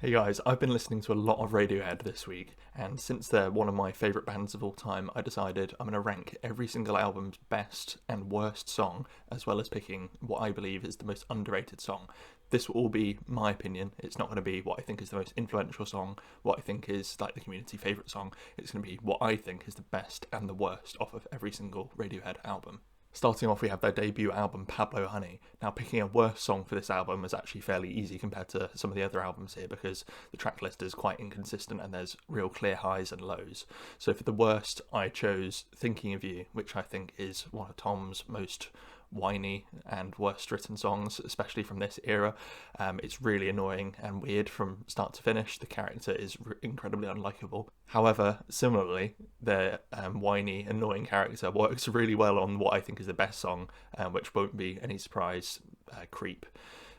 Hey guys, I've been listening to a lot of Radiohead this week, and since they're one of my favourite bands of all time, I decided I'm going to rank every single album's best and worst song, as well as picking what I believe is the most underrated song. This will all be my opinion. It's not going to be what I think is the most influential song, what I think is like the community favourite song. It's going to be what I think is the best and the worst off of every single Radiohead album. Starting off, we have their debut album, Pablo Honey. Now, picking a worse song for this album is actually fairly easy compared to some of the other albums here because the track list is quite inconsistent and there's real clear highs and lows. So for the worst, I chose Thinking of You, which I think is one of Tom's most whiny and worst written songs, especially from this era. It's really annoying and weird from start to finish. The character is incredibly unlikable. However, similarly, the whiny, annoying character works really well on what I think is the best song, which won't be any surprise, Creep.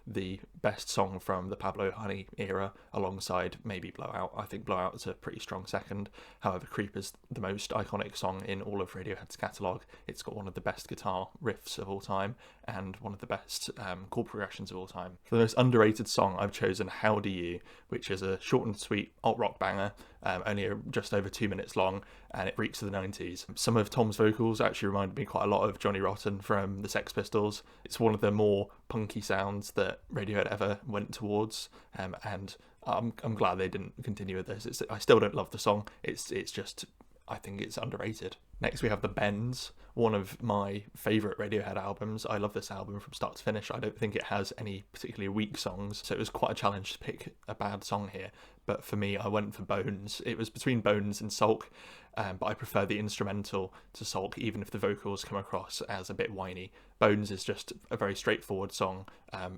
The best song from the Pablo Honey era, alongside maybe Blowout. I think Blowout is a pretty strong second. However, Creep is the most iconic song in all of Radiohead's catalogue. It's got one of the best guitar riffs of all time and one of the best chord progressions of all time. For the most underrated song, I've chosen How Do You, which is a short and sweet alt-rock banger, only just over 2 minutes long, and it reeks of the 90s. Some of Tom's vocals actually reminded me quite a lot of Johnny Rotten from the Sex Pistols. It's one of the more punky sounds that Radiohead ever went towards, and I'm glad they didn't continue with this. I still don't love the song. It's just, I think it's underrated. Next we have The Bends, one of my favourite Radiohead albums. I love this album from start to finish. I don't think it has any particularly weak songs, so it was quite a challenge to pick a bad song here. But for me, I went for Bones. It was between Bones and Sulk, but I prefer the instrumental to Sulk, even if the vocals come across as a bit whiny. Bones is just a very straightforward song,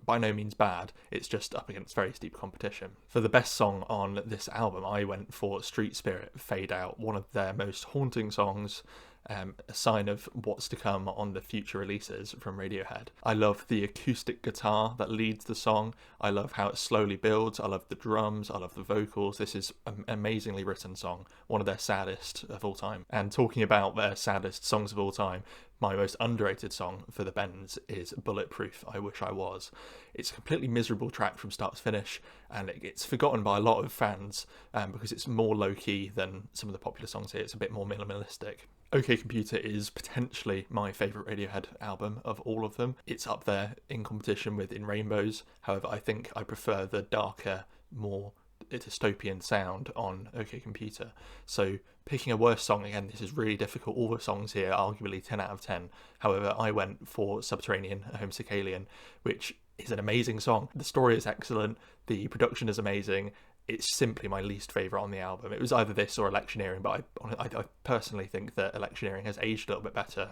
by no means bad. It's just up against very steep competition. For the best song on this album, I went for Street Spirit, Fade Out, one of their most haunting songs, a sign of what's to come on the future releases from Radiohead. I love the acoustic guitar that leads the song. I love how it slowly builds. I love the drums. I love the vocals. This is an amazingly written song, one of their saddest of all time. And talking about their saddest songs of all time, my most underrated song for the Bends is Bulletproof, I Wish I Was. It's a completely miserable track from start to finish, and it gets forgotten by a lot of fans because it's more low-key than some of the popular songs here. It's a bit more minimalistic. OK Computer is potentially my favourite Radiohead album of all of them. It's up there in competition with In Rainbows. However, I think I prefer the darker, more dystopian sound on OK Computer. So picking a worse song, again, this is really difficult. All the songs here are arguably 10 out of 10. However, I went for Subterranean, A Homesick Alien, which is an amazing song. The story is excellent, the production is amazing. It's simply my least favourite on the album. It was either this or Electioneering, but I personally think that Electioneering has aged a little bit better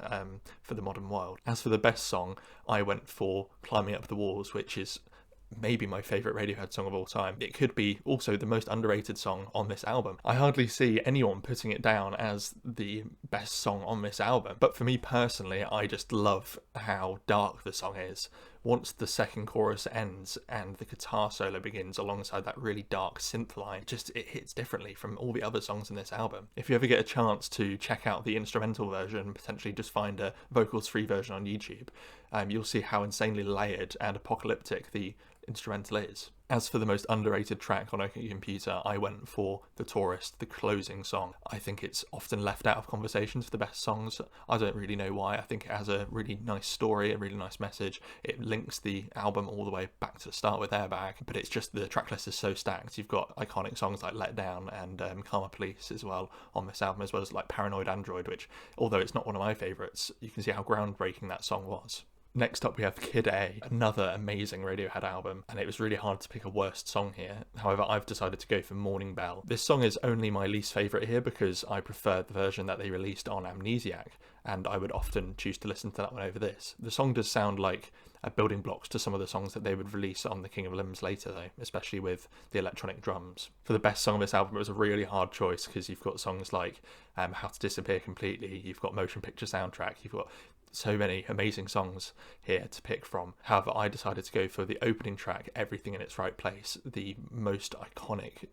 for the modern world. As for the best song, I went for Climbing Up the Walls, which is maybe my favourite Radiohead song of all time. It could be also the most underrated song on this album. I hardly see anyone putting it down as the best song on this album, but for me personally, I just love how dark the song is. Once the second chorus ends and the guitar solo begins alongside that really dark synth line, it hits differently from all the other songs in this album. If you ever get a chance to check out the instrumental version, potentially just find a vocals-free version on YouTube, you'll see how insanely layered and apocalyptic the instrumental is. As for the most underrated track on OK Computer, I went for The Tourist, the closing song. I think it's often left out of conversations for the best songs. I don't really know why. I think it has a really nice story, a really nice message. It links the album all the way back to the start with Airbag, but it's just the track list is so stacked. You've got iconic songs like Let Down and Karma Police as well on this album, as well as like Paranoid Android, which, although it's not one of my favourites, you can see how groundbreaking that song was. Next up we have Kid A, another amazing Radiohead album, and it was really hard to pick a worst song here. However, I've decided to go for Morning Bell. This song is only my least favourite here because I prefer the version that they released on Amnesiac, and I would often choose to listen to that one over this. The song does sound like building blocks to some of the songs that they would release on The King of Limbs later though, especially with the electronic drums. For the best song of this album, it was a really hard choice because you've got songs like How to Disappear Completely, you've got Motion Picture Soundtrack, you've got so many amazing songs here to pick from. However, I decided to go for the opening track, Everything in Its Right Place, the most iconic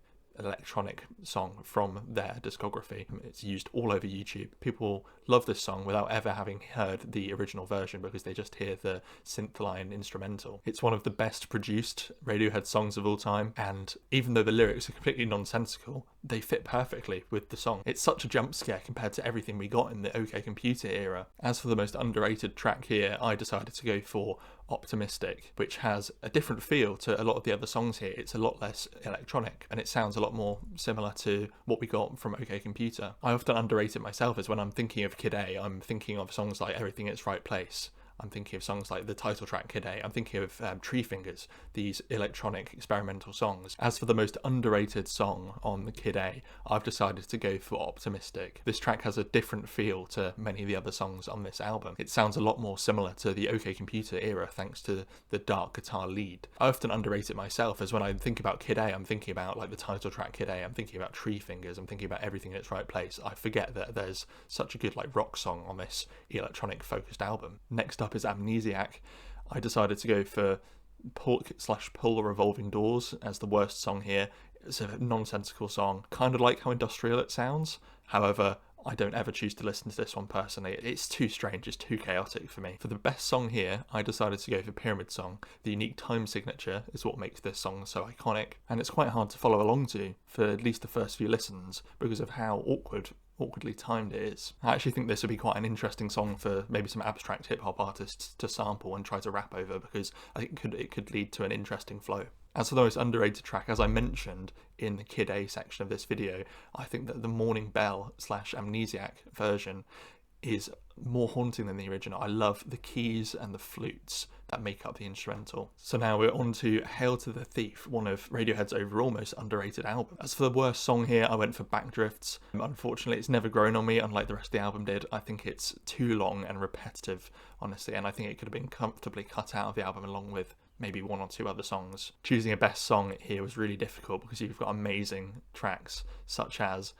electronic song from their discography. It's used all over YouTube. People love this song without ever having heard the original version because they just hear the synth line instrumental. It's one of the best produced Radiohead songs of all time, and even though the lyrics are completely nonsensical, they fit perfectly with the song. It's such a jump scare compared to everything we got in the OK Computer era. As for the most underrated track here, I decided to go for Optimistic, which has a different feel to a lot of the other songs here. It's a lot less electronic and it sounds a lot more similar to what we got from OK Computer. I often underrate it myself, as when I'm thinking of Kid A, I'm thinking of songs like Everything in Its Right Place. I'm thinking of songs like the title track Kid A. I'm thinking of Tree Fingers, these electronic experimental songs. As for the most underrated song on the Kid A, I've decided to go for Optimistic. This track has a different feel to many of the other songs on this album. It sounds a lot more similar to the OK Computer era thanks to the dark guitar lead. I often underrate it myself, as when I think about Kid A, I'm thinking about like the title track Kid A, I'm thinking about Tree Fingers, I'm thinking about Everything in Its Right Place. I forget that there's such a good like rock song on this electronic focused album. Next up is Amnesiac. I decided to go for Pull Revolving Doors as the worst song here. It's a nonsensical song, kind of like how industrial it sounds. However, I don't ever choose to listen to this one personally. It's too strange, it's too chaotic for me. For the best song here, I decided to go for Pyramid Song. The unique time signature is what makes this song so iconic, and it's quite hard to follow along to for at least the first few listens because of how awkwardly timed it is. I actually think this would be quite an interesting song for maybe some abstract hip-hop artists to sample and try to rap over, because I think it could lead to an interesting flow. As for the most underrated track, as I mentioned in the Kid A section of this video, I think that the Morning Bell / Amnesiac version is more haunting than the original. I love the keys and the flutes that make up the instrumental. So now we're on to Hail to the Thief, one of Radiohead's overall most underrated albums. As for the worst song here, I went for Backdrifts. Unfortunately, it's never grown on me, unlike the rest of the album did. I think it's too long and repetitive, honestly, and I think it could have been comfortably cut out of the album along with maybe one or two other songs. Choosing a best song here was really difficult because you've got amazing tracks such as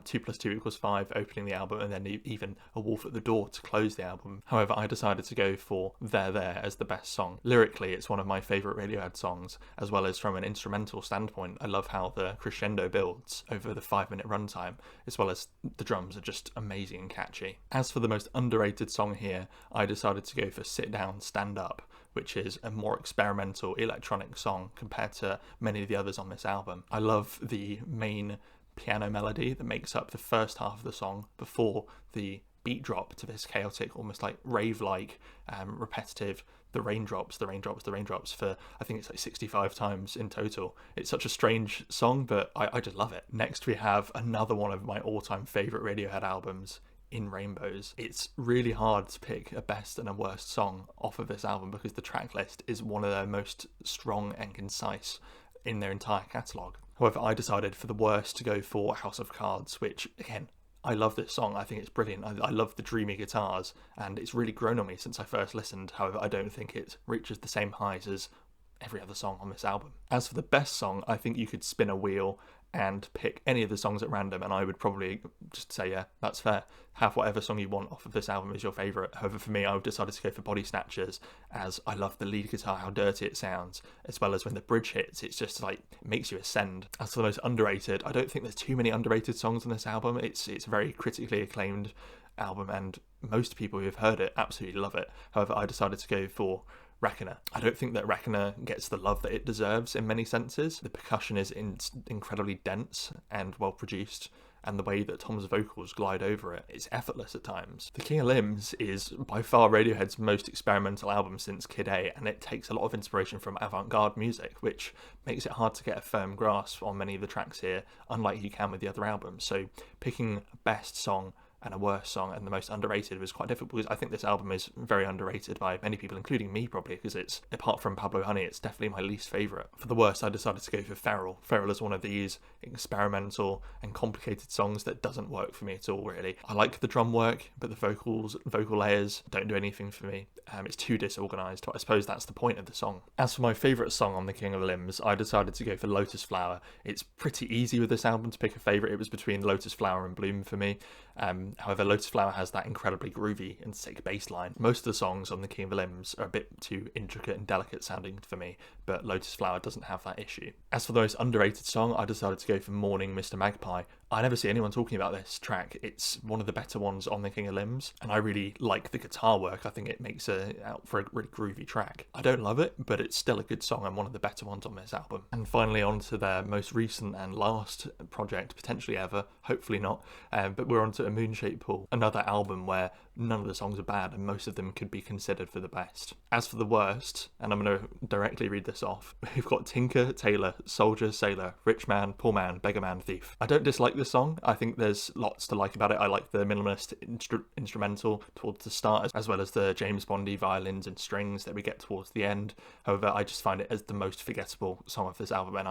2 + 2 = 5 opening the album, and then even A Wolf at the Door to close the album. However, I decided to go for There as the best song. Lyrically, it's one of my favourite Radiohead songs, as well as from an instrumental standpoint. I love how the crescendo builds over the 5-minute runtime, as well as the drums are just amazing and catchy. As for the most underrated song here, I decided to go for Sit Down, Stand Up, which is a more experimental electronic song compared to many of the others on this album. I love the main piano melody that makes up the first half of the song before the beat drop to this chaotic, almost like rave-like, repetitive, the raindrops for, I think it's like 65 times in total. It's such a strange song, but I just love it. Next we have another one of my all-time favourite Radiohead albums, In Rainbows. It's really hard to pick a best and a worst song off of this album because the track list is one of their most strong and concise in their entire catalogue. However, I decided for the worst to go for House of Cards, which, again, I love this song. I think it's brilliant. I love the dreamy guitars, and it's really grown on me since I first listened. However, I don't think it reaches the same highs as every other song on this album. As for the best song, I think you could spin a wheel and pick any of the songs at random, and I would probably just say, yeah, that's fair. Have whatever song you want off of this album as your favourite. However, for me, I decided to go for Body Snatchers, as I love the lead guitar, how dirty it sounds, as well as when the bridge hits, it's just like, it makes you ascend. As for the most underrated, I don't think there's too many underrated songs on this album. It's a very critically acclaimed album, and most people who have heard it absolutely love it. However, I decided to go for Reckoner. I don't think that Reckoner gets the love that it deserves in many senses. The percussion is incredibly dense and well produced, and the way that Tom's vocals glide over it is effortless at times. The King of Limbs is by far Radiohead's most experimental album since Kid A, and it takes a lot of inspiration from avant-garde music, which makes it hard to get a firm grasp on many of the tracks here, unlike you can with the other albums. So picking a best song and a worst song and the most underrated was quite difficult, because I think this album is very underrated by many people, including me probably, because it's, apart from Pablo Honey, it's definitely my least favourite. For the worst, I decided to go for Feral. Feral is one of these experimental and complicated songs that doesn't work for me at all, really. I like the drum work, but the vocal layers don't do anything for me. It's too disorganised, but I suppose that's the point of the song. As for my favourite song on The King of Limbs, I decided to go for Lotus Flower. It's pretty easy with this album to pick a favourite. It was between Lotus Flower and Bloom for me. However, Lotus Flower has that incredibly groovy and sick bass line. Most of the songs on the King of the Limbs are a bit too intricate and delicate sounding for me, but Lotus Flower doesn't have that issue. As for the most underrated song, I decided to go for Morning Mr. Magpie. I never see anyone talking about this track. It's one of the better ones on the King of Limbs, and I really like the guitar work. I think it makes out for a really groovy track. I don't love it, but it's still a good song and one of the better ones on this album. And finally, on to their most recent and last project, potentially ever, hopefully not, but we're on to A Moon-Shaped Pool, another album where none of the songs are bad and most of them could be considered for the best. As for the worst, and I'm going to directly read this off, we've got Tinker, Tailor, Soldier, Sailor, Rich Man, Poor Man, Beggar Man, Thief. I don't dislike this song. I think there's lots to like about it. I like the minimalist instrumental towards the start, as well as the James Bondy violins and strings that we get towards the end. However, I just find it as the most forgettable song of this album, and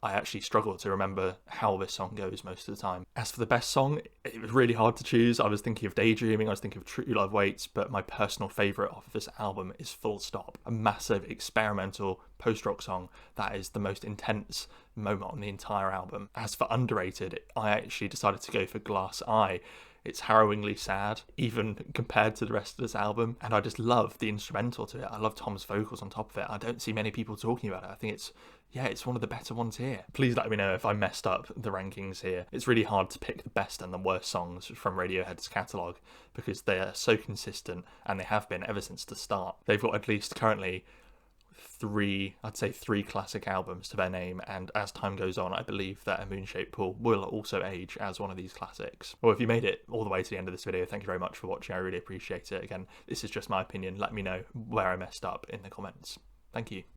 I actually struggle to remember how this song goes most of the time. As for the best song, it was really hard to choose. I was thinking of Daydreaming, I was thinking of True Love Waits, but my personal favourite of this album is Full Stop, a massive experimental post-rock song that is the most intense moment on the entire album. As for underrated, I actually decided to go for Glass Eye. It's harrowingly sad, even compared to the rest of this album, and I just love the instrumental to it. I love Tom's vocals on top of it. I don't see many people talking about it. I think it's one of the better ones here. Please let me know if I messed up the rankings here. It's really hard to pick the best and the worst songs from Radiohead's catalogue because they are so consistent, and they have been ever since the start. They've got at least currently three classic albums to their name, and as time goes on, I believe that A Moon-Shaped Pool will also age as one of these classics. Well, if you made it all the way to the end of this video, thank you very much for watching. I really appreciate it. Again, this is just my opinion. Let me know where I messed up in the comments. Thank you.